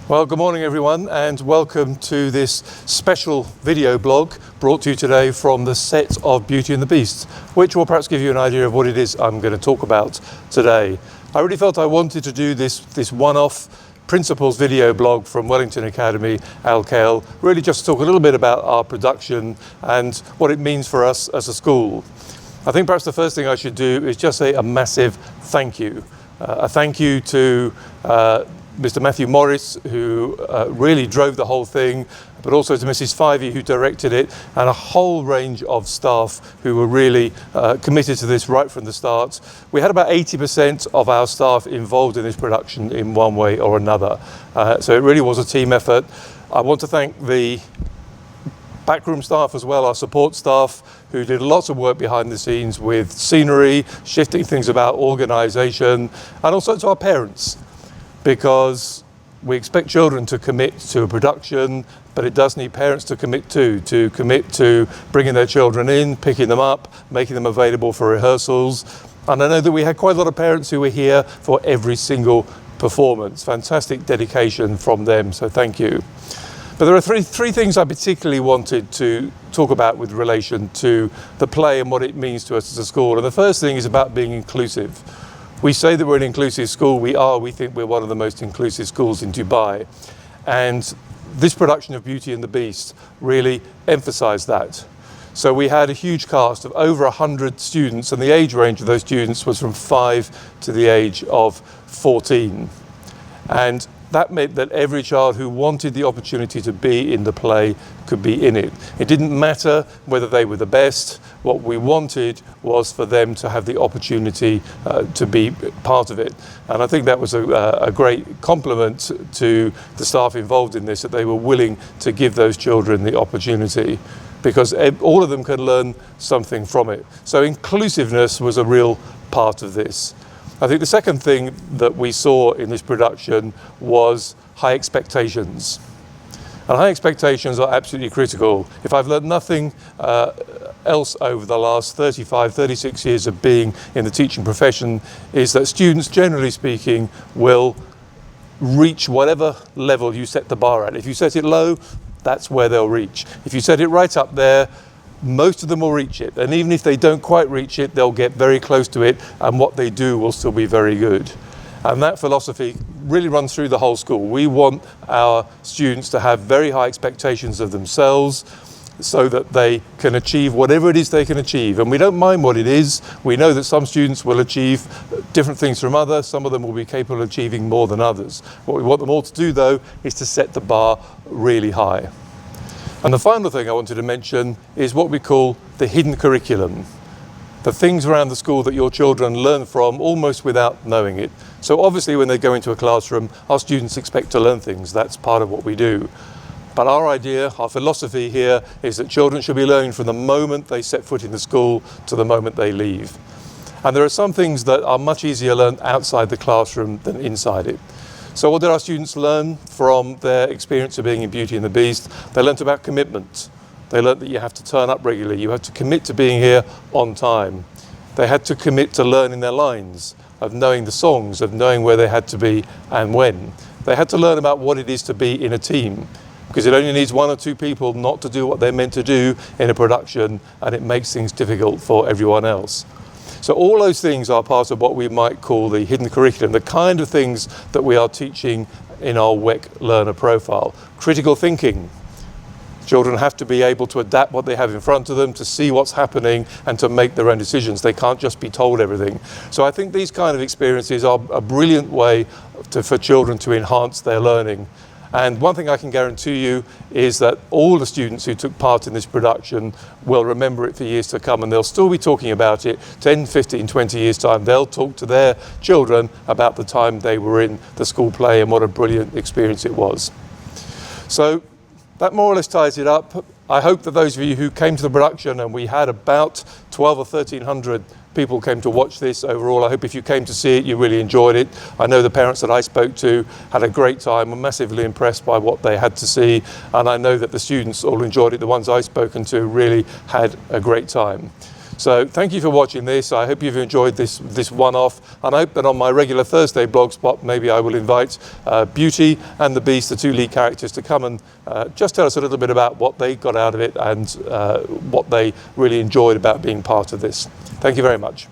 Well, good morning everyone, and welcome to this special video blog brought to you today from the set of Beauty and the Beast, which will perhaps give you an idea of what it is I'm going to talk about today. I really felt I wanted to do this one-off principles video blog from Wellington Academy, ALKL, really just to talk a little bit about our production and what it means for us as a school. I think perhaps the first thing I should do is just say a massive thank you. A thank you to Mr. Matthew Morris, who really drove the whole thing, but also to Mrs. Fivey, who directed it, and a whole range of staff who were really committed to this right from the start. We had about 80% of our staff involved in this production in one way or another. So it really was a team effort. I want to thank the backroom staff as well, our support staff, who did lots of work behind the scenes with scenery, shifting things about, organisation, and also to our parents, because we expect children to commit to a production, but it does need parents to commit to bringing their children in, picking them up, making them available for rehearsals. And I know that we had quite a lot of parents who were here for every single performance. Fantastic dedication from them, so thank you. But there are three things I particularly wanted to talk about with relation to the play and what it means to us as a school. And the first thing is about being inclusive. We say that we're an inclusive school. We think we're one of the most inclusive schools in Dubai. And this production of Beauty and the Beast really emphasised that. So we had a huge cast of over 100 students, and the age range of those students was from 5 to the age of 14. And that meant that every child who wanted the opportunity to be in the play could be in it. It didn't matter whether they were the best. What we wanted was for them to have the opportunity to be part of it. And I think that was a great compliment to the staff involved in this, that they were willing to give those children the opportunity, because all of them can learn something from it. So inclusiveness was a real part of this. I think the second thing that we saw in this production was high expectations. And high expectations are absolutely critical. If I've learned nothing else over the last 35, 36 years of being in the teaching profession, is that students, generally speaking, will reach whatever level you set the bar at. If you set it low, that's where they'll reach. If you set it right up there, most of them will reach it, and even if they don't quite reach it, they'll get very close to it, and what they do will still be very good. And that philosophy really runs through the whole school. We want our students to have very high expectations of themselves so that they can achieve whatever it is they can achieve. And we don't mind what it is. We know that some students will achieve different things from others. Some of them will be capable of achieving more than others. What we want them all to do, though, is to set the bar really high. And the final thing I wanted to mention is what we call the hidden curriculum. The things around the school that your children learn from almost without knowing it. So obviously when they go into a classroom, our students expect to learn things. That's part of what we do. But our idea, our philosophy here is that children should be learning from the moment they set foot in the school to the moment they leave. And there are some things that are much easier learned outside the classroom than inside it. So what did our students learn from their experience of being in Beauty and the Beast? They learnt about commitment. They learnt that you have to turn up regularly. You have to commit to being here on time. They had to commit to learning their lines, of knowing the songs, of knowing where they had to be and when. They had to learn about what it is to be in a team, because it only needs 1 or 2 people not to do what they're meant to do in a production, and it makes things difficult for everyone else. So all those things are part of what we might call the hidden curriculum, the kind of things that we are teaching in our WEC learner profile. Critical thinking. Children have to be able to adapt what they have in front of them, to see what's happening and to make their own decisions. They can't just be told everything. So I think these kind of experiences are a brilliant way for children to enhance their learning. And one thing I can guarantee you is that all the students who took part in this production will remember it for years to come, and they'll still be talking about it 10, 15, 20 years' time. They'll talk to their children about the time they were in the school play and what a brilliant experience it was. So that more or less ties it up. I hope that those of you who came to the production, and we had about 12 or 1300 people came to watch this overall. I hope if you came to see it, you really enjoyed it. I know the parents that I spoke to had a great time, were massively impressed by what they had to see. And I know that the students all enjoyed it. The ones I've spoken to really had a great time. So thank you for watching this. I hope you've enjoyed this one-off, and I hope that on my regular Thursday blog spot, maybe I will invite Beauty and the Beast, the two lead characters, to come and just tell us a little bit about what they got out of it and what they really enjoyed about being part of this. Thank you very much.